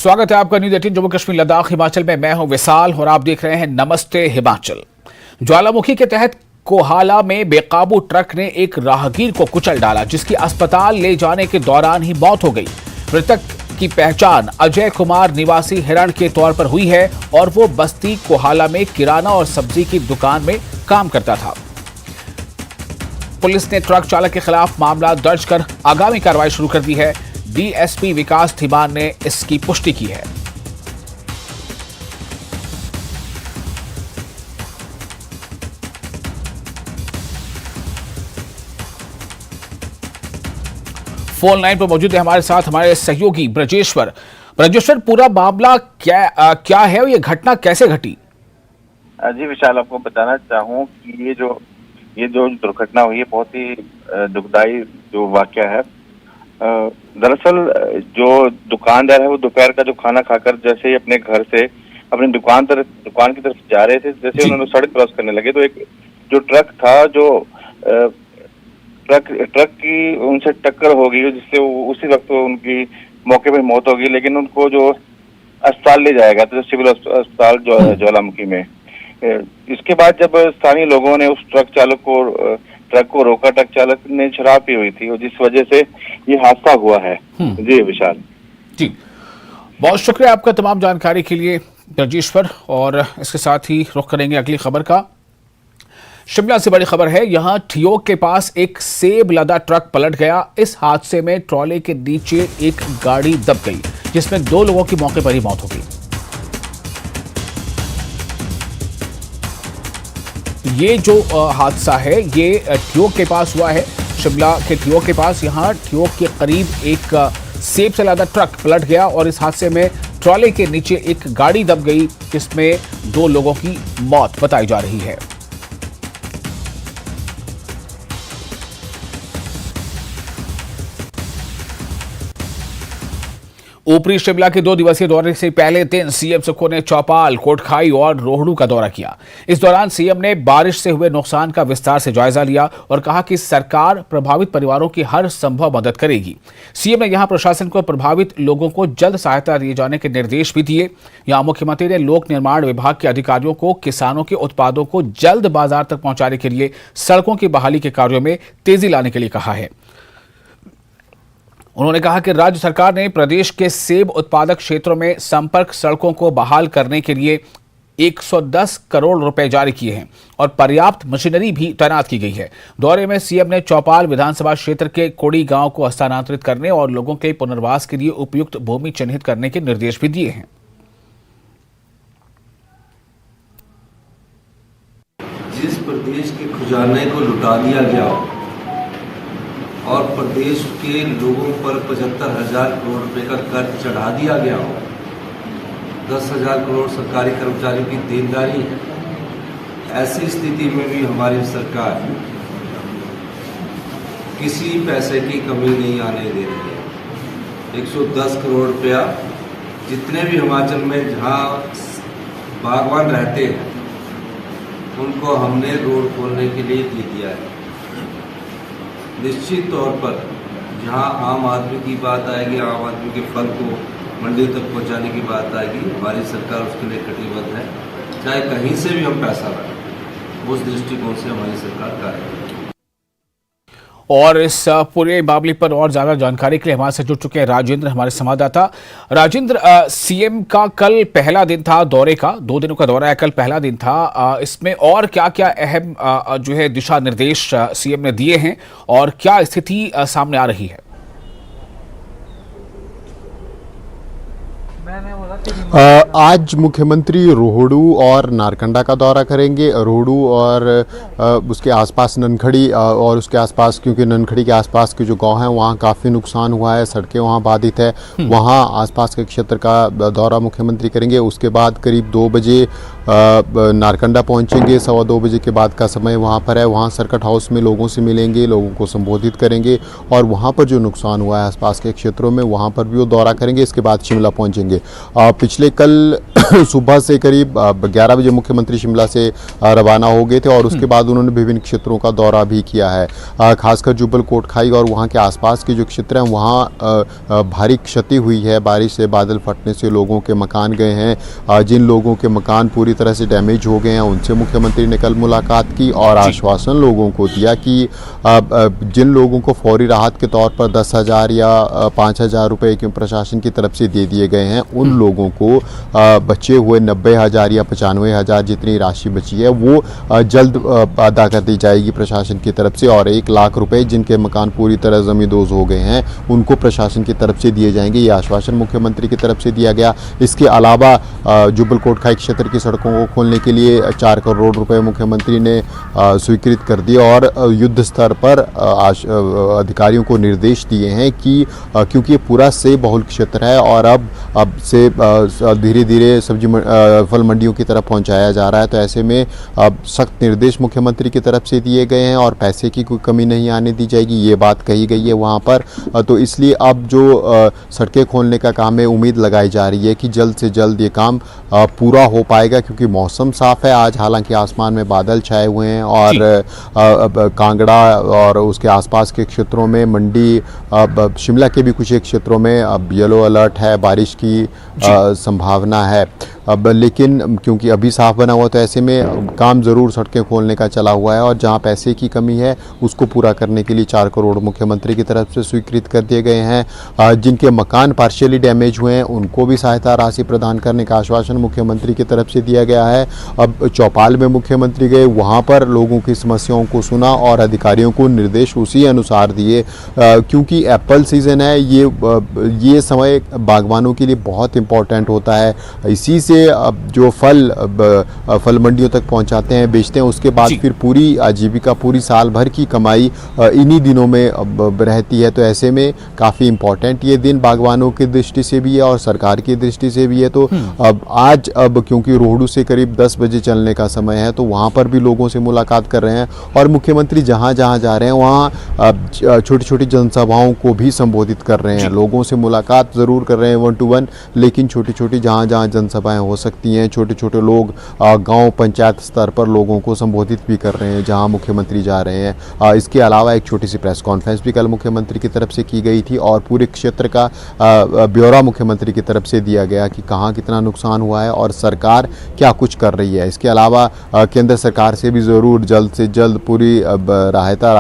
स्वागत है आपका न्यूज़ 18 जम्मू कश्मीर लद्दाख हिमाचल में। मैं हूं विशाल और आप देख रहे हैं नमस्ते हिमाचल। ज्वालामुखी के तहत कोहाला में बेकाबू ट्रक ने एक राहगीर को कुचल डाला, जिसकी अस्पताल ले जाने के दौरान ही मौत हो गई। मृतक की पहचान अजय कुमार निवासी हिरण के तौर पर हुई है और वो बस्ती कोहाला में किराना और सब्जी की दुकान में काम करता था। पुलिस ने ट्रक चालक के खिलाफ मामला दर्ज कर आगामी कार्रवाई शुरू कर दी है। डीएसपी विकास थिमान ने इसकी पुष्टि की है। फोन लाइन पर मौजूद है हमारे साथ हमारे सहयोगी ब्रजेश्वर। पूरा मामला क्या है और ये घटना कैसे घटी? जी विशाल, आपको बताना चाहूँ कि ये जो दुर्घटना हुई है बहुत ही दुखदाई जो वाकया है। दरअसल जो दुकानदार है वो दोपहर का जो खाना खाकर जैसे ही अपने घर से अपनी दुकान की तरफ जा रहे थे, जैसे उन्होंने सड़क क्रॉस करने लगे तो एक जो ट्रक था जो ट्रक की उनसे टक्कर हो गई, जिससे उसी वक्त उनकी मौके पर मौत हो गई। लेकिन उनको जो अस्पताल ले जाया गया था, सिविल अस्पताल ज्वालामुखी में। इसके बाद जब स्थानीय लोगों ने उस ट्रक को रोका, ट्रक चालक ने शराब पी हुई थी और जिस वजह से ये हादसा हुआ है। जी विशाल जी, बहुत शुक्रिया आपका तमाम जानकारी के लिए ब्रजेश्वर। और इसके साथ ही रुख करेंगे अगली खबर का। शिमला से बड़ी खबर है। यहां ठियोग के पास एक सेब लदा ट्रक पलट गया। इस हादसे में ट्रॉले के नीचे एक गाड़ी दब गई, जिसमें 2 लोगों की मौके पर ही मौत हो गई। ये जो हादसा है ये ठियोग के पास हुआ है, शिमला के ठियोग के पास। यहाँ ठियोग के करीब एक सेब से लदा ट्रक पलट गया और इस हादसे में ट्रॉले के नीचे एक गाड़ी दब गई, जिसमें 2 लोगों की मौत बताई जा रही है। ऊपरी शिमला के 2 दिवसीय दौरे से पहले दिन सीएम सुक्खू ने चौपाल, कोटखाई और रोहड़ू का दौरा किया। इस दौरान सीएम ने बारिश से हुए नुकसान का विस्तार से जायजा लिया और कहा कि सरकार प्रभावित परिवारों की हर संभव मदद करेगी। सीएम ने यहां प्रशासन को प्रभावित लोगों को जल्द सहायता दिए जाने के निर्देश भी दिए। यहां मुख्यमंत्री ने लोक निर्माण विभाग के अधिकारियों को किसानों के उत्पादों को जल्द बाजार तक पहुंचाने के लिए सड़कों की बहाली के कार्यों में तेजी लाने के लिए कहा है। उन्होंने कहा कि राज्य सरकार ने प्रदेश के सेब उत्पादक क्षेत्रों में संपर्क सड़कों को बहाल करने के लिए 110 करोड़ रुपए जारी किए हैं और पर्याप्त मशीनरी भी तैनात की गई है। दौरे में सीएम ने चौपाल विधानसभा क्षेत्र के कोड़ी गांव को हस्तांतरित करने और लोगों के पुनर्वास के लिए उपयुक्त भूमि चिन्हित करने के निर्देश भी दिए हैं। जिस प्रदेश के खजाने को लुटा दिया गया और प्रदेश के लोगों पर 75,000 करोड़ रुपए का कर्ज चढ़ा दिया गया हो, 10,000 करोड़ सरकारी कर्मचारियों की देनदारी है, ऐसी स्थिति में भी हमारी सरकार किसी पैसे की कमी नहीं आने दे रही है। 110 करोड़ रुपया जितने भी हिमाचल में जहाँ बागवान रहते हैं उनको हमने रोड खोलने के लिए दे दिया है। निश्चित तौर पर जहां आम आदमी की बात आएगी, आम आदमी के फल को मंडी तक पहुंचाने की बात आएगी, हमारी सरकार उसके लिए कटिबद्ध है। चाहे कहीं से भी हम पैसा लाएं, उस दृष्टिकोण से हमारी सरकार कार्यरत है। और इस पूरे मामले पर और ज्यादा जानकारी के लिए हमारे साथ जुड़ चुके हैं राजेंद्र, हमारे संवाददाता। राजेंद्र, सीएम का कल पहला दिन था दौरे का, 2 दिनों का दौरा है, कल पहला दिन था। इसमें और क्या क्या अहम जो है दिशा निर्देश सीएम ने दिए हैं और क्या स्थिति सामने आ रही है? आज मुख्यमंत्री रोहड़ू और नारकंडा का दौरा करेंगे। रोहड़ू और उसके आसपास ननखड़ी और उसके आसपास, क्योंकि ननखड़ी के आसपास के जो गांव हैं वहाँ काफ़ी नुकसान हुआ है, सड़कें वहाँ बाधित है, वहाँ आसपास के क्षेत्र का दौरा मुख्यमंत्री करेंगे। उसके बाद करीब 2 बजे नारकंडा पहुँचेंगे। 2:15 बजे के बाद का समय वहाँ पर है। वहाँ सर्किट हाउस में लोगों से मिलेंगे, लोगों को संबोधित करेंगे और वहाँ पर जो नुकसान हुआ है आसपास के क्षेत्रों में वहाँ पर भी वो दौरा करेंगे। इसके बाद शिमला पहुँचेंगे। करेंगे। पिछले कल सुबह से करीब 11 बजे मुख्यमंत्री शिमला से रवाना हो गए थे और उसके बाद उन्होंने विभिन्न क्षेत्रों का दौरा भी किया है। खासकर जुब्बल कोटखाई और वहाँ के आसपास के जो क्षेत्र हैं वहाँ भारी क्षति हुई है। बारिश से, बादल फटने से लोगों के मकान गए हैं। जिन लोगों के मकान पूरी तरह से डैमेज हो गए हैं उनसे मुख्यमंत्री ने कल मुलाकात की और आश्वासन लोगों को दिया कि जिन लोगों को फौरी राहत के तौर पर 10,000 या 5,000 रुपये के प्रशासन की तरफ से दे दिए गए हैं, उन लोगों को बचे हुए 90,000 या 95,000 जितनी राशि बची है वो जल्द अदा कर दी जाएगी प्रशासन की तरफ से। और 1 लाख रुपए जिनके मकान पूरी तरह ज़मींदोज़ हो गए हैं उनको प्रशासन की तरफ से दिए जाएंगे। ये आश्वासन मुख्यमंत्री की तरफ से दिया गया। इसके अलावा जुब्बल कोटखाई क्षेत्र की सड़कों को खोलने के लिए 4 करोड़ रुपए मुख्यमंत्री ने स्वीकृत कर दिए और युद्ध स्तर पर अधिकारियों को निर्देश दिए हैं कि क्योंकि ये पूरा सेब बहुल क्षेत्र है और अब से धीरे धीरे सब्जी फल मंडियों की तरफ पहुंचाया जा रहा है, तो ऐसे में सख्त निर्देश मुख्यमंत्री की तरफ से दिए गए हैं और पैसे की कोई कमी नहीं आने दी जाएगी, ये बात कही गई है वहाँ पर। तो इसलिए अब जो सड़कें खोलने का काम है, उम्मीद लगाई जा रही है कि जल्द से जल्द ये काम पूरा हो पाएगा क्योंकि मौसम साफ़ है आज। हालांकि आसमान में बादल छाए हुए हैं और कांगड़ा और उसके आसपास के क्षेत्रों में, मंडी, शिमला के भी कुछ एक क्षेत्रों में अब येलो अलर्ट है, बारिश की संभावना है। अब लेकिन क्योंकि अभी साफ बना हुआ तो ऐसे में काम ज़रूर सड़कें खोलने का चला हुआ है और जहां पैसे की कमी है उसको पूरा करने के लिए 4 करोड़ मुख्यमंत्री की तरफ से स्वीकृत कर दिए गए हैं। जिनके मकान पार्शियली डैमेज हुए हैं उनको भी सहायता राशि प्रदान करने का आश्वासन मुख्यमंत्री की तरफ से दिया गया है। अब चौपाल में मुख्यमंत्री गए, वहाँ पर लोगों की समस्याओं को सुना और अधिकारियों को निर्देश उसी अनुसार दिए। क्योंकि एप्पल सीज़न है, ये समय बागवानों के लिए बहुत इम्पोर्टेंट होता है। इसी से अब जो फल मंडियों तक पहुंचाते हैं, बेचते हैं, उसके बाद फिर पूरी आजीविका, पूरी साल भर की कमाई इन्हीं दिनों में रहती है। तो ऐसे में काफ़ी इम्पोर्टेंट ये दिन बागवानों की दृष्टि से भी है और सरकार की दृष्टि से भी है। तो अब क्योंकि रोहडू से करीब 10 बजे चलने का समय है तो वहाँ पर भी लोगों से मुलाकात कर रहे हैं और मुख्यमंत्री जहाँ जहाँ जा रहे हैं वहाँ छोटी छोटी जनसभाओं को भी संबोधित कर रहे हैं। लोगों से मुलाकात ज़रूर कर रहे हैं 1 to 1, लेकिन छोटी छोटी जहाँ जहाँ जनसभाएं हो सकती हैं, छोटे छोटे लोग गांव पंचायत स्तर पर लोगों को संबोधित भी कर रहे हैं जहां मुख्यमंत्री जा रहे हैं। इसके अलावा एक छोटी सी प्रेस कॉन्फ्रेंस भी कल मुख्यमंत्री की तरफ से की गई थी और पूरे क्षेत्र का ब्यौरा मुख्यमंत्री की तरफ से दिया गया कि कहां कितना नुकसान हुआ है और सरकार क्या कुछ कर रही है। इसके अलावा केंद्र सरकार से भी ज़रूर जल्द से जल्द पूरी सहायता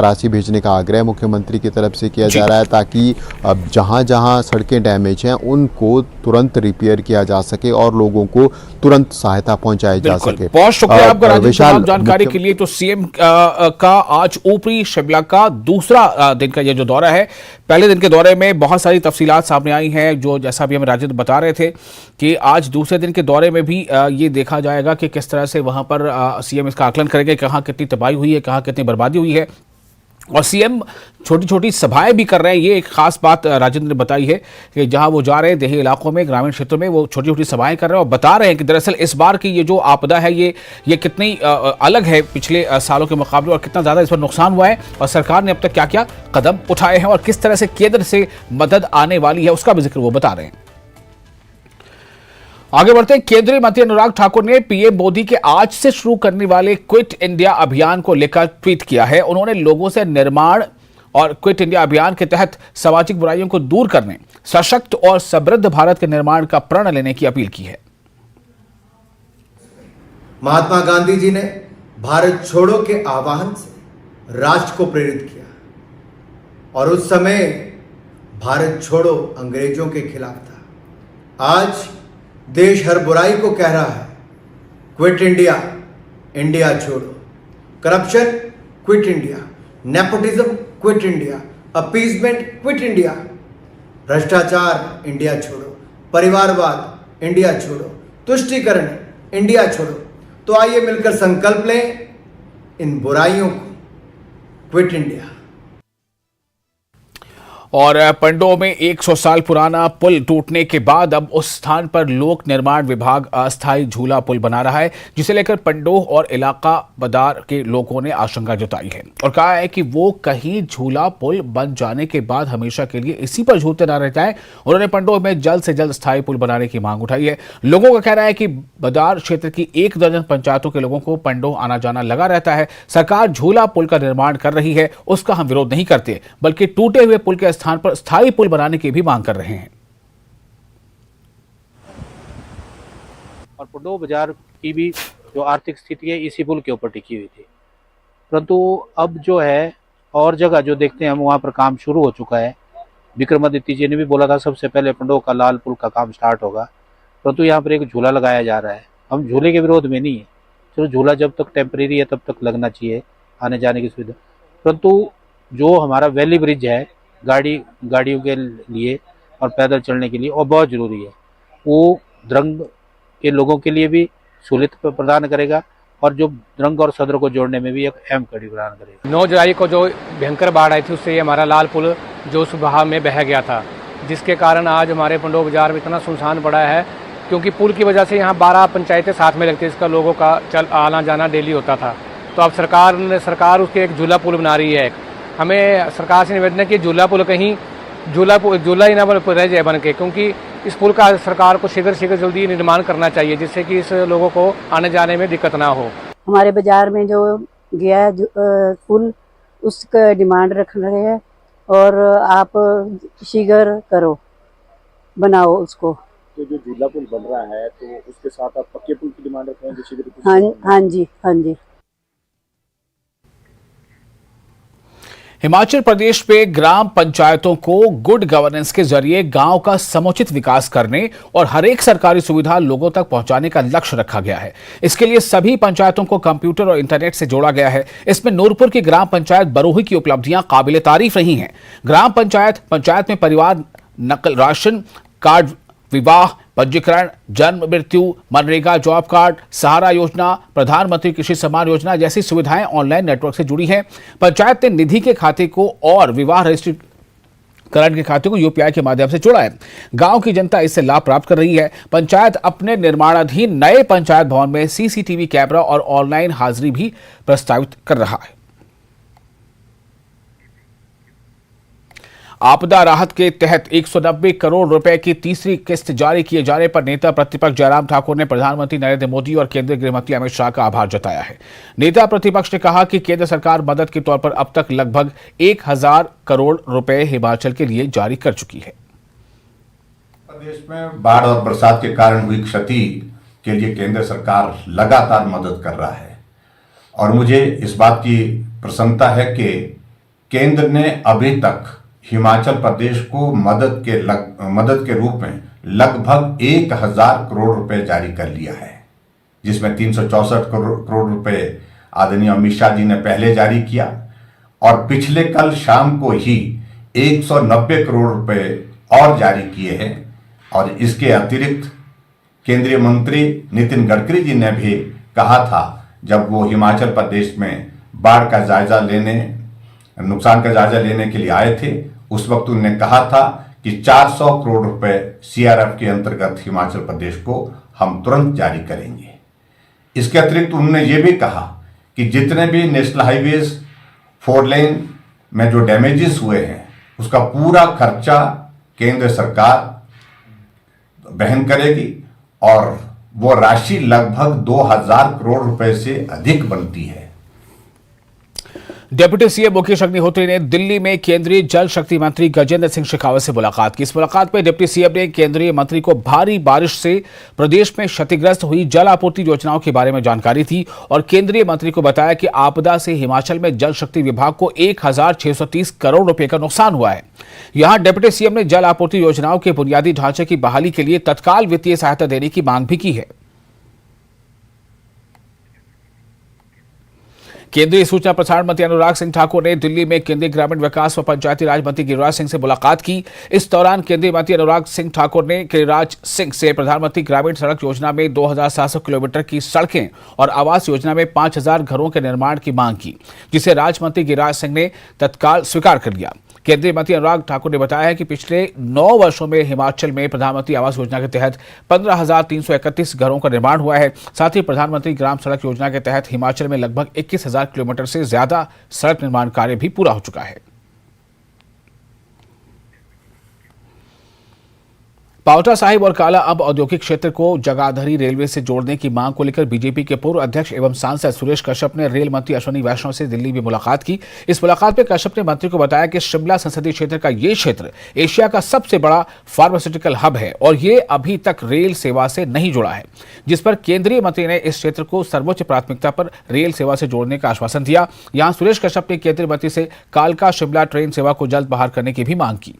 राशि भेजने का आग्रह मुख्यमंत्री की तरफ से किया जा रहा है ताकि जहाँ जहाँ सड़कें डैमेज हैं उनको तुरंत रिपेयर किया जा सके और लोगों को तुरंत सहायता पहुंचाई जा सके। बहुत शुक्रिया आपका राजीव, तमाम जानकारी के लिए। तो सीएम का आज ऊपरी शिमला का दूसरा दिन का ये जो दौरा है, पहले दिन के दौरे में बहुत सारी तफसीलात सामने आई हैं, जो जैसा भी हमें राजीव बता रहे थे कि आज दूसरे दिन के दौरे में भी ये देखा जाएगा कि किस तरह से वहां पर सीएम इसका आकलन करेंगे, कहाँ कितनी तबाही हुई है, कहाँ कितनी बर्बादी हुई है। और सीएम छोटी छोटी सभाएं भी कर रहे हैं। ये एक खास बात राजेंद्र ने बताई है कि जहां वो जा रहे हैं देही इलाकों में, ग्रामीण क्षेत्रों में, वो छोटी छोटी सभाएं कर रहे हैं और बता रहे हैं कि दरअसल इस बार की ये जो आपदा है ये कितनी अलग है पिछले सालों के मुकाबले और कितना ज़्यादा इस पर नुकसान हुआ है और सरकार ने अब तक क्या क्या कदम उठाए हैं और किस तरह से केंद्र से मदद आने वाली है उसका भी जिक्र वो बता रहे हैं। आगे बढ़ते हैं। केंद्रीय मंत्री अनुराग ठाकुर ने पीएम मोदी के आज से शुरू करने वाले क्विट इंडिया अभियान को लेकर ट्वीट किया है। उन्होंने लोगों से निर्माण और क्विट इंडिया अभियान के तहत सामाजिक बुराइयों को दूर करने, सशक्त और समृद्ध भारत के निर्माण का प्रण लेने की अपील की है। महात्मा गांधी जी ने भारत छोड़ो के आह्वान से राष्ट्र को प्रेरित किया और उस समय भारत छोड़ो अंग्रेजों के खिलाफ था। आज देश हर बुराई को कह रहा है क्विट इंडिया, इंडिया छोड़ो। Corruption quit India, nepotism quit India, appeasement quit India, भ्रष्टाचार इंडिया छोड़ो, परिवारवाद इंडिया छोड़ो, तुष्टीकरण इंडिया छोड़ो। तो आइए मिलकर संकल्प लें इन बुराइयों को क्विट इंडिया। और पंडोह में 100 साल पुराना पुल टूटने के बाद अब उस स्थान पर लोक निर्माण विभाग अस्थायी झूला पुल बना रहा है, जिसे लेकर पंडोह और इलाका बदार के लोगों ने आशंका जताई है और कहा है कि वो कहीं झूला पुल बन जाने के बाद हमेशा के लिए इसी पर झूलते ना रह जाएं। उन्होंने पंडोह में जल्द से जल्द स्थायी पुल बनाने की मांग उठाई है। लोगों का कहना है कि बदार क्षेत्र की 1 दर्जन पंचायतों के लोगों को पंडोह आना जाना लगा रहता है। सरकार झूला पुल का निर्माण कर रही है, उसका हम विरोध नहीं करते, बल्कि टूटे हुए पुल के स्थान पर स्थायी पुल बनाने की भी मांग कर रहे हैं। और पंडोह बाजार की भी जो आर्थिक स्थिति है इसी पुल के ऊपर टिकी हुई थी, परंतु अब जो है और जगह जो देखते हैं हम वहाँ पर काम शुरू हो चुका है। विक्रमादित्य जी ने भी बोला था सबसे पहले पंडोह का लाल पुल का काम स्टार्ट होगा, परंतु यहाँ पर एक झूला लगाया जा रहा है। हम झूले के विरोध में नहीं है, चलो झूला जब तक टेम्परेरी है तब तक लगना चाहिए, आने जाने की सुविधा, परंतु जो हमारा वैली ब्रिज है गाड़ियों के लिए और पैदल चलने के लिए और बहुत ज़रूरी है, वो द्रंग के लोगों के लिए भी सहूलियत प्रदान करेगा और जो द्रंग और सदर को जोड़ने में भी एक अहम कड़ी प्रदान करेगा। 9 जुलाई को जो भयंकर बाढ़ आई थी उससे ये हमारा लाल पुल जो उस बहाव में बह गया था, जिसके कारण आज हमारे पंडोह बाजार में इतना सुनसान पड़ा है, क्योंकि पुल की वजह से यहाँ 12 पंचायतें साथ में लगती है, इसका लोगों का आना जाना डेली होता था। तो अब सरकार उसके एक झूला पुल बना रही है। हमें सरकार से निवेदन है कि झूला पुल कहीं झूला ही ना रह जाए बन के, क्योंकि इस पुल का सरकार को शीघ्र जल्दी निर्माण करना चाहिए, जिससे कि इस लोगों को आने जाने में दिक्कत ना हो। हमारे बाजार में जो गया है पुल, उसका डिमांड रख रहे हैं और आप शीघ्र करो, बनाओ उसको। तो जो झूला पुल बन रहा है तो उसके साथ आप पक्के पुल की डिमांड रख रहे हैं जो शीघ्र? हाँ जी। हिमाचल प्रदेश में ग्राम पंचायतों को गुड गवर्नेंस के जरिए गांव का समुचित विकास करने और हर एक सरकारी सुविधा लोगों तक पहुंचाने का लक्ष्य रखा गया है। इसके लिए सभी पंचायतों को कंप्यूटर और इंटरनेट से जोड़ा गया है। इसमें नूरपुर की ग्राम पंचायत बरोही की उपलब्धियां काबिले तारीफ रही हैं। ग्राम पंचायत में परिवार नकल राशन कार्ड, विवाह, पंजीकरण, जन्म मृत्यु, मनरेगा जॉब कार्ड, सहारा योजना, प्रधानमंत्री कृषि सम्मान योजना जैसी सुविधाएं ऑनलाइन नेटवर्क से जुड़ी हैं। पंचायत ने निधि के खाते को और विवाह रजिस्ट्रीकरण के खाते को यूपीआई के माध्यम से जोड़ा है। गांव की जनता इससे लाभ प्राप्त कर रही है। पंचायत अपने निर्माणाधीन नए पंचायत भवन में सीसीटीवी कैमरा और ऑनलाइन हाजिरी भी प्रस्तावित कर रहा है। आपदा राहत के तहत 190 करोड़ रुपए की तीसरी किस्त जारी किए जाने पर नेता प्रतिपक्ष जयराम ठाकुर ने प्रधानमंत्री नरेंद्र मोदी और केंद्रीय गृह मंत्री अमित शाह का आभार जताया है। नेता प्रतिपक्ष ने कहा कि केंद्र सरकार मदद के तौर पर अब तक लगभग 1000 करोड़ रुपए हिमाचल के लिए जारी कर चुकी है। प्रदेश में बाढ़ और बरसात के कारण हुई क्षति के लिए केंद्र सरकार लगातार मदद कर रहा है और मुझे इस बात की प्रसन्नता है कि केंद्र ने अभी तक हिमाचल प्रदेश को मदद के रूप में लगभग 1000 करोड़ रुपए जारी कर लिया है, जिसमें 364 करोड़ रुपए आदरणीय अमित शाह जी ने पहले जारी किया और पिछले कल शाम को ही 190 करोड़ रुपए और जारी किए हैं। और इसके अतिरिक्त केंद्रीय मंत्री नितिन गडकरी जी ने भी कहा था, जब वो हिमाचल प्रदेश में बाढ़ का जायजा लेने, नुकसान का जायजा लेने के लिए आए थे, उस वक्त उन्होंने कहा था कि 400 करोड़ रुपए सीआरएफ के अंतर्गत हिमाचल प्रदेश को हम तुरंत जारी करेंगे। इसके अतिरिक्त उन्होंने ये भी कहा कि जितने भी नेशनल हाईवेज 4 लेन में जो डैमेजेस हुए हैं उसका पूरा खर्चा केंद्र सरकार वहन करेगी और वो राशि लगभग 2000 करोड़ रुपए से अधिक बनती है। डिप्टी सीएम मुकेश अग्निहोत्री ने दिल्ली में केंद्रीय जल शक्ति मंत्री गजेंद्र सिंह शेखावत से मुलाकात की। इस मुलाकात में डिप्टी सीएम ने केंद्रीय मंत्री को भारी बारिश से प्रदेश में क्षतिग्रस्त हुई जल आपूर्ति योजनाओं के बारे में जानकारी दी और केंद्रीय मंत्री को बताया कि आपदा से हिमाचल में जल शक्ति विभाग को 1630 करोड़ रुपए का नुकसान हुआ है। यहां डिप्टी सीएम ने जल आपूर्ति योजनाओं के बुनियादी ढांचे की बहाली के लिए तत्काल वित्तीय सहायता देने की मांग भी की है। केंद्रीय सूचना प्रसारण मंत्री अनुराग सिंह ठाकुर ने दिल्ली में केंद्रीय ग्रामीण विकास व पंचायती राज मंत्री गिरिराज सिंह से मुलाकात की। इस दौरान केंद्रीय मंत्री अनुराग सिंह ठाकुर ने गिरिराज सिंह से प्रधानमंत्री ग्रामीण सड़क योजना में 2700 किलोमीटर की सड़कें और आवास योजना में 5000 घरों के निर्माण की मांग की, जिसे राज्य मंत्री गिरिराज सिंह ने तत्काल स्वीकार कर लिया। केंद्रीय मंत्री अनुराग ठाकुर ने बताया है कि पिछले 9 वर्षों में हिमाचल में प्रधानमंत्री आवास योजना के तहत 15,331 घरों का निर्माण हुआ है। साथ ही प्रधानमंत्री ग्राम सड़क योजना के तहत हिमाचल में लगभग 21,000 किलोमीटर से ज्यादा सड़क निर्माण कार्य भी पूरा हो चुका है। पावटा साहिब और काला अब औद्योगिक क्षेत्र को जगाधरी रेलवे से जोड़ने की मांग को लेकर बीजेपी के पूर्व अध्यक्ष एवं सांसद सुरेश कश्यप ने रेल मंत्री अश्विनी वैष्णव से दिल्ली में मुलाकात की। इस मुलाकात में कश्यप ने मंत्री को बताया कि शिमला संसदीय क्षेत्र का ये क्षेत्र एशिया का सबसे बड़ा फार्मास्यूटिकल हब है और ये अभी तक रेल सेवा से नहीं जुड़ा है, जिस पर केंद्रीय मंत्री ने इस क्षेत्र को सर्वोच्च प्राथमिकता पर रेल सेवा से जोड़ने का आश्वासन दिया। यहां सुरेश कश्यप ने केंद्रीय मंत्री से कालका शिमला ट्रेन सेवा को जल्द बहाल करने की भी मांग की।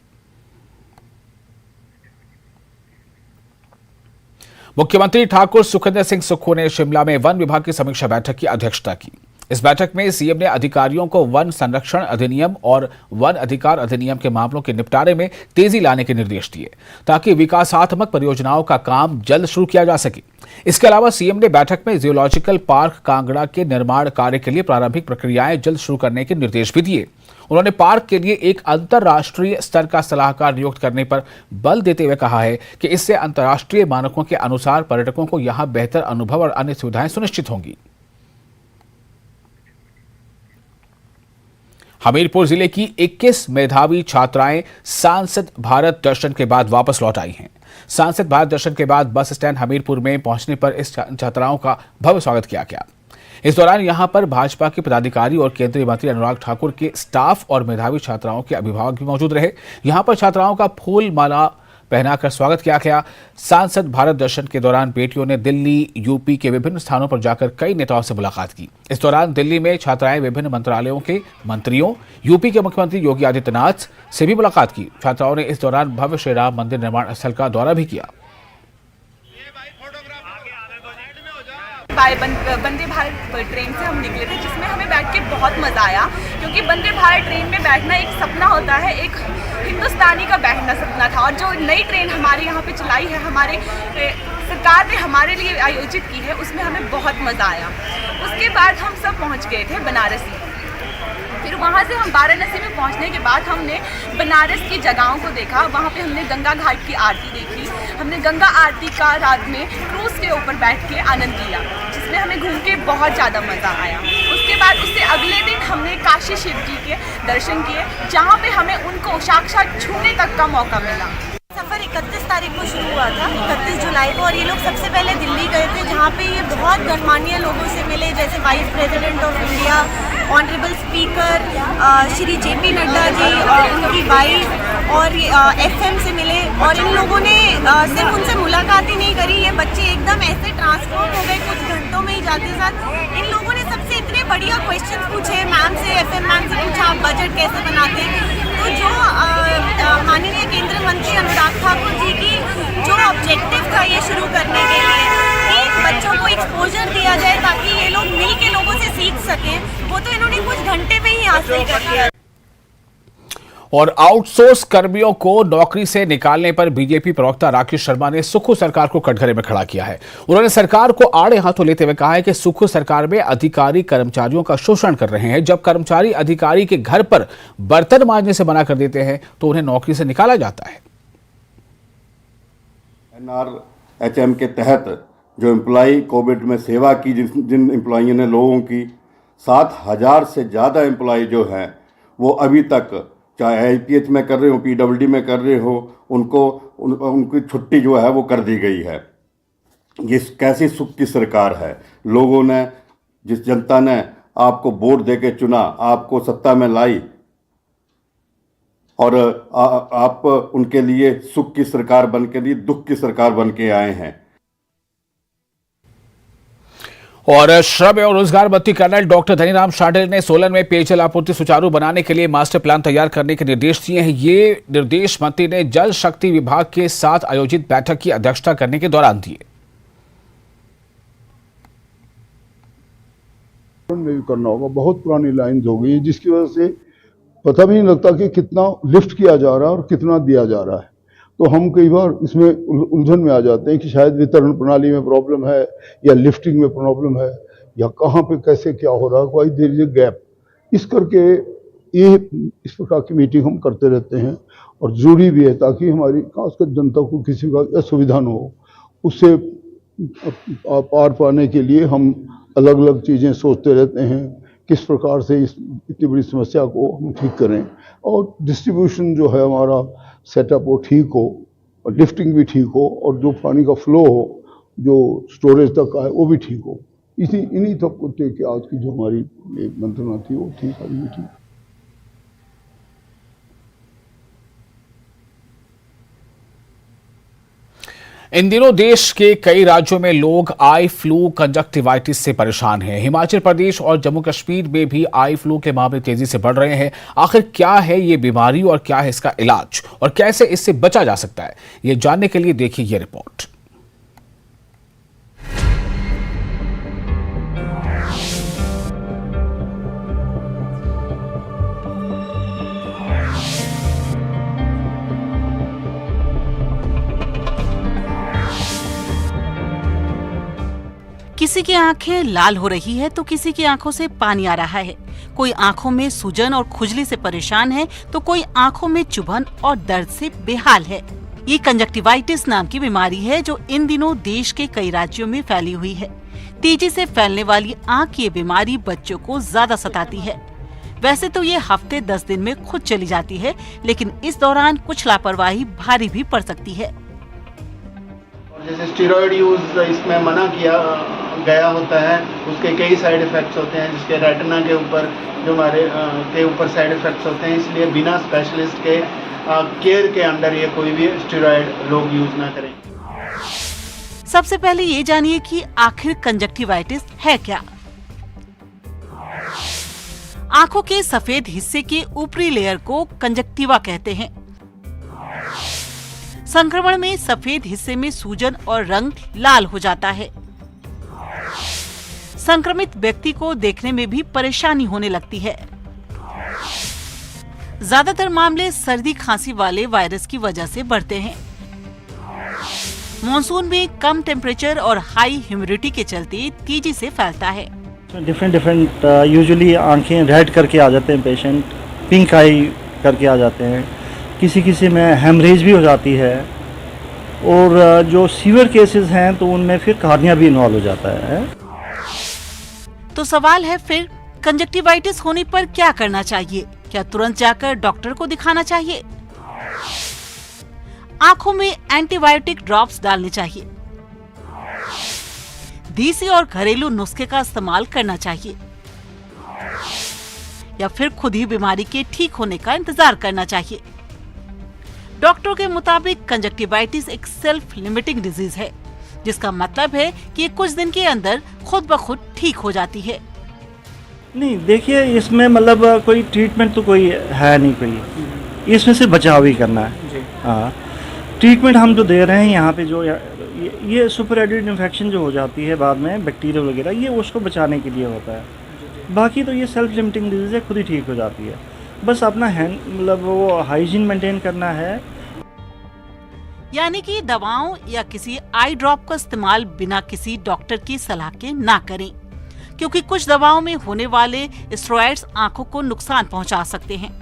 मुख्यमंत्री ठाकुर सुखविंदर सिंह सुक्खू ने शिमला में वन विभाग की समीक्षा बैठक की अध्यक्षता की। इस बैठक में सीएम ने अधिकारियों को वन संरक्षण अधिनियम और वन अधिकार अधिनियम के मामलों के निपटारे में तेजी लाने के निर्देश दिए ताकि विकासात्मक परियोजनाओं का काम जल्द शुरू किया जा सके। इसके अलावा सीएम ने बैठक में जियोलॉजिकल पार्क कांगड़ा के निर्माण कार्य के लिए प्रारंभिक प्रक्रियाएं जल्द शुरू करने के निर्देश भी दिए। उन्होंने पार्क के लिए एक अंतर्राष्ट्रीय स्तर का सलाहकार नियुक्त करने पर बल देते हुए कहा है कि इससे अंतर्राष्ट्रीय मानकों के अनुसार पर्यटकों को यहां बेहतर अनुभव और अन्य सुविधाएं सुनिश्चित होंगी। हमीरपुर जिले की 21 मेधावी छात्राएं सांसद भारत दर्शन के बाद वापस लौट आई हैं। सांसद भारत दर्शन के बाद बस स्टैंड हमीरपुर में पहुंचने पर इस छात्राओं का भव्य स्वागत किया गया। इस दौरान यहां पर भाजपा के पदाधिकारी और केंद्रीय मंत्री अनुराग ठाकुर के स्टाफ और मेधावी छात्राओं के अभिभावक भी मौजूद रहे। यहां पर छात्राओं का फूल माला पहनाकर स्वागत किया गया। सांसद भारत दर्शन के दौरान बेटियों ने दिल्ली, यूपी के विभिन्न स्थानों पर जाकर कई नेताओं से मुलाकात की। इस दौरान दिल्ली में छात्राएं विभिन्न मंत्रालयों के मंत्रियों, यूपी के मुख्यमंत्री योगी आदित्यनाथ से भी मुलाकात की। छात्राओं ने इस दौरान भव्य श्री राम मंदिर निर्माण स्थल का दौरा भी किया। वंदे भारत ट्रेन से हम निकले थे, जिसमें हमें बैठ के बहुत मज़ा आया, क्योंकि वंदे भारत ट्रेन में बैठना एक सपना होता है, एक हिंदुस्तानी का बैठना सपना था। और जो नई ट्रेन हमारे यहाँ पे चलाई है, हमारे सरकार ने हमारे लिए आयोजित की है, उसमें हमें बहुत मज़ा आया। उसके बाद हम सब पहुँच गए थे बनारसी। फिर वहाँ से हम वाराणसी में पहुँचने के बाद हमने बनारस की जगहों को देखा। वहाँ पे हमने गंगा घाट की आरती देखी। हमने गंगा आरती का रात में क्रूज़ के ऊपर बैठ के आनंद लिया, जिसमें हमें घूम के बहुत ज़्यादा मज़ा आया। उसके बाद उससे अगले दिन हमने काशी शिव जी के दर्शन किए, जहाँ पे हमें उनको साक्षात छूने तक का मौका मिला। सफ़र 31 तारीख को शुरू हुआ था, 31 जुलाई को, और ये लोग सबसे पहले दिल्ली गए थे, जहाँ पे ये बहुत गणमान्य लोगों से मिले, जैसे vice president of India, honourable speaker Shri JP Nadda ji और उनकी वाइफ, और FM से मिले। और इन लोगों ने सिर्फ उनसे मुलाकात ही नहीं करी, ये बच्चे एकदम ऐसे ट्रांसफॉर्म हो गए कुछ घंटों में ही जाते साथ। इन लोगों ने सबसे इतने बढ़िया क्वेश्चन पूछे, मैम से, FM मैम से पूछा आप बजट कैसे बनाते हैं। तो जो माननीय केंद्रीय मंत्री अनुराग ठाकुर जी की जो ऑब्जेक्टिव था ये शुरू करने के लिए कि बच्चों को एक्सपोजर दिया जाए ताकि ये लोग मिल के लोगों से सीख सकें, वो तो इन्होंने कुछ घंटे में ही हासिल कर लिया। और आउटसोर्स कर्मियों को नौकरी से निकालने पर बीजेपी प्रवक्ता राकेश शर्मा ने सुक्खू सरकार को कटघरे में खड़ा किया है। उन्होंने सरकार को आड़े हाथों लेते हुए कहा है कि सुक्खू सरकार में अधिकारी कर्मचारियों का शोषण कर रहे हैं। जब कर्मचारी अधिकारी के घर पर बर्तन मांजने से मना कर देते हैं तो उन्हें नौकरी से निकाला जाता है। NRHM के तहत जो एम्प्लॉई कोविड में सेवा की, जिन एम्प्लॉइयों ने लोगों की, 7,000 से ज़्यादा एम्प्लॉई जो हैं वो अभी तक, चाहे IPH में कर रहे हो, PWD में कर रहे हो, उनकी छुट्टी जो है वो कर दी गई है। ये कैसी सुख की सरकार है। लोगों ने, जिस जनता ने आपको वोट दे के चुना, आपको सत्ता में लाई, और आप उनके लिए सुख की सरकार बन के नहीं दुख की सरकार बन के आए हैं। और श्रम एवं रोजगार मंत्री कर्नल डॉक्टर धनीराम शांडिल ने सोलन में पेयजल आपूर्ति सुचारू बनाने के लिए मास्टर प्लान तैयार करने के निर्देश दिए हैं। ये निर्देश मंत्री ने जल शक्ति विभाग के साथ आयोजित बैठक की अध्यक्षता करने के दौरान दिए। में भी करना होगा, बहुत पुरानी लाइन हो गई, जिसकी वजह से पता भी नहीं लगता कि कितना लिफ्ट किया जा रहा है और कितना दिया जा रहा है। तो हम कई बार इसमें उलझन में आ जाते हैं कि शायद वितरण प्रणाली में प्रॉब्लम है या लिफ्टिंग में प्रॉब्लम है या कहाँ पे कैसे क्या हो रहा है, कोई देर इज गैप। इस करके ये इस प्रकार की मीटिंग हम करते रहते हैं और जरूरी भी है, ताकि हमारी खासकर जनता को किसी का असुविधा न हो। उससे पार पाने के लिए हम अलग अलग चीज़ें सोचते रहते हैं, किस प्रकार से इस इतनी बड़ी समस्या को हम ठीक करें और डिस्ट्रीब्यूशन जो है हमारा सेटअप वो ठीक हो और लिफ्टिंग भी ठीक हो और जो पानी का फ्लो हो जो स्टोरेज तक का है वो भी ठीक हो। इन्हीं तक को लेकर के आज की जो हमारी मंत्रणा थी वो थी सारी मीटिंग। इन दिनों देश के कई राज्यों में लोग आई फ्लू कंजक्टिवाइटिस से परेशान हैं। हिमाचल प्रदेश और जम्मू कश्मीर में भी आई फ्लू के मामले तेजी से बढ़ रहे हैं। आखिर क्या है ये बीमारी और क्या है इसका इलाज और कैसे इससे बचा जा सकता है, ये जानने के लिए देखिए ये रिपोर्ट। किसी की आंखें लाल हो रही है तो किसी की आंखों से पानी आ रहा है। कोई आंखों में सूजन और खुजली से परेशान है तो कोई आंखों में चुभन और दर्द से बेहाल है। ये कंजक्टिवाइटिस नाम की बीमारी है जो इन दिनों देश के कई राज्यों में फैली हुई है। तेजी से फैलने वाली आंख की बीमारी बच्चों को ज्यादा सताती है। वैसे तो ये हफ्ते 10 दिन में खुद चली जाती है, लेकिन इस दौरान कुछ लापरवाही भारी भी पड़ सकती है। जैसे स्टेरॉइड यूज इसमें मना किया गया होता है, उसके कई साइड इफेक्ट्स होते हैं, जिसके रेटिना के ऊपर जो हमारे के ऊपर साइड इफेक्ट्स होते हैं। इसलिए बिना स्पेशलिस्ट के केयर के अंडर ये कोई भी स्टेरॉइड लोग यूज ना करें। सबसे पहले ये जानिए कि आखिर कंजक्टिवाइटिस है क्या। आंखों के सफेद हिस्से के ऊपरी लेयर को कंजक्टिवा कहते हैं। संक्रमण में सफेद हिस्से में सूजन और रंग लाल हो जाता है। संक्रमित व्यक्ति को देखने में भी परेशानी होने लगती है। ज्यादातर मामले सर्दी खांसी वाले वायरस की वजह से बढ़ते हैं। मॉनसून में कम टेम्परेचर और हाई ह्यूमिडिटी के चलते तेजी से फैलता है। डिफरेंट यूजुअली आंखें रेड करके आ जाते हैं पेशेंट, पिंक आई करके आ जाते हैं, किसी में हेमरेज भी हो जाती है और जो सीवियर केसेस हैं तो उनमें फिर कार्निया भी इन्वॉल्व हो जाता है। तो सवाल है फिर कंजक्टिवाइटिस होने पर क्या करना चाहिए? क्या तुरंत जाकर डॉक्टर को दिखाना चाहिए? आंखों में एंटीबायोटिक ड्रॉप्स डालने चाहिए। देसी और घरेलू नुस्खे का इस्तेमाल करना चाहिए या फिर खुद ही बीमारी के ठीक होने का इंतजार करना चाहिए। डॉक्टर के मुताबिक कंजक्टिवाइटिस एक सेल्फ लिमिटिंग डिजीज है, जिसका मतलब है कि कुछ दिन के अंदर खुद ब खुद ठीक हो जाती है। नहीं, देखिए इसमें मतलब कोई ट्रीटमेंट तो कोई है नहीं, कोई इसमें सिर्फ बचाव ही करना है। हाँ, ट्रीटमेंट हम जो दे रहे हैं यहाँ पे जो ये सुपर एडिड इन्फेक्शन जो हो जाती है बाद में बैक्टीरिया वगैरह, ये उसको बचाने के लिए होता है। बाकी तो ये सेल्फ लिमिटिंग डिजीज है, खुद ही ठीक हो जाती है। बस अपना हैंड मतलब वो हाइजीन मेंटेन करना है। यानी कि दवाओं या किसी आई ड्रॉप का इस्तेमाल बिना किसी डॉक्टर की सलाह के ना करें, क्योंकि कुछ दवाओं में होने वाले स्टेरॉइड्स आंखों को नुकसान पहुंचा सकते हैं।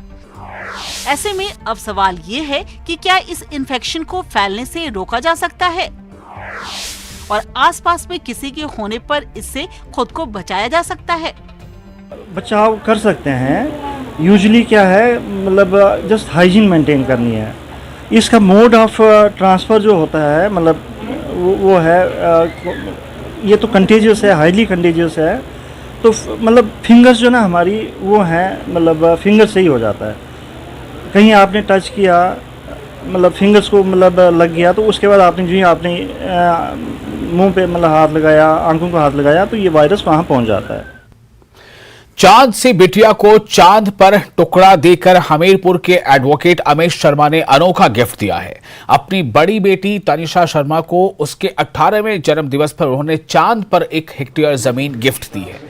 ऐसे में अब सवाल ये है कि क्या इस इन्फेक्शन को फैलने से रोका जा सकता है और आसपास में किसी के होने पर इससे खुद को बचाया जा सकता है? बचाव कर सकते हैं। यूजुअली क्या है, मतलब जस्ट हाइजीन मेंटेन करनी है। इसका मोड ऑफ ट्रांसफ़र जो होता है मतलब वो है ये तो कंटेजियस है, हाईली कंटेजियस है। तो मतलब फिंगर्स जो ना हमारी वो हैं, मतलब फिंगर से ही हो जाता है। कहीं आपने टच किया, मतलब फिंगर्स को मतलब लग गया, तो उसके बाद आपने जो आपने मुंह पे मतलब हाथ लगाया, आंखों को हाथ लगाया, तो ये वायरस वहाँ पहुँच जाता है। चांद से बिटिया को चांद पर टुकड़ा देकर हमीरपुर के एडवोकेट अमेश शर्मा ने अनोखा गिफ्ट दिया है। अपनी बड़ी बेटी तनिषा शर्मा को उसके 18वें जन्म दिवस पर उन्होंने चांद पर 1 हेक्टेयर जमीन गिफ्ट दी है।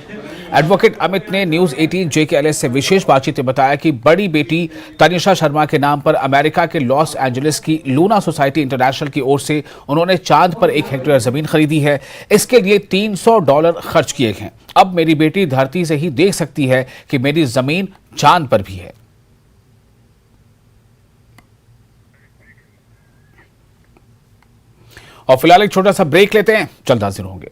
एडवोकेट अमित ने न्यूज 18 JKLS से विशेष बातचीत में बताया कि बड़ी बेटी तनिषा शर्मा के नाम पर अमेरिका के लॉस एंजलिस की लूना सोसाइटी इंटरनेशनल की ओर से उन्होंने चांद पर 1 हेक्टेयर जमीन खरीदी है। इसके लिए $300 खर्च किए हैं। अब मेरी बेटी धरती से ही देख सकती है कि मेरी जमीन चांद पर भी है। और फिलहाल एक छोटा सा ब्रेक लेते हैं, जल्द हाजिर होंगे।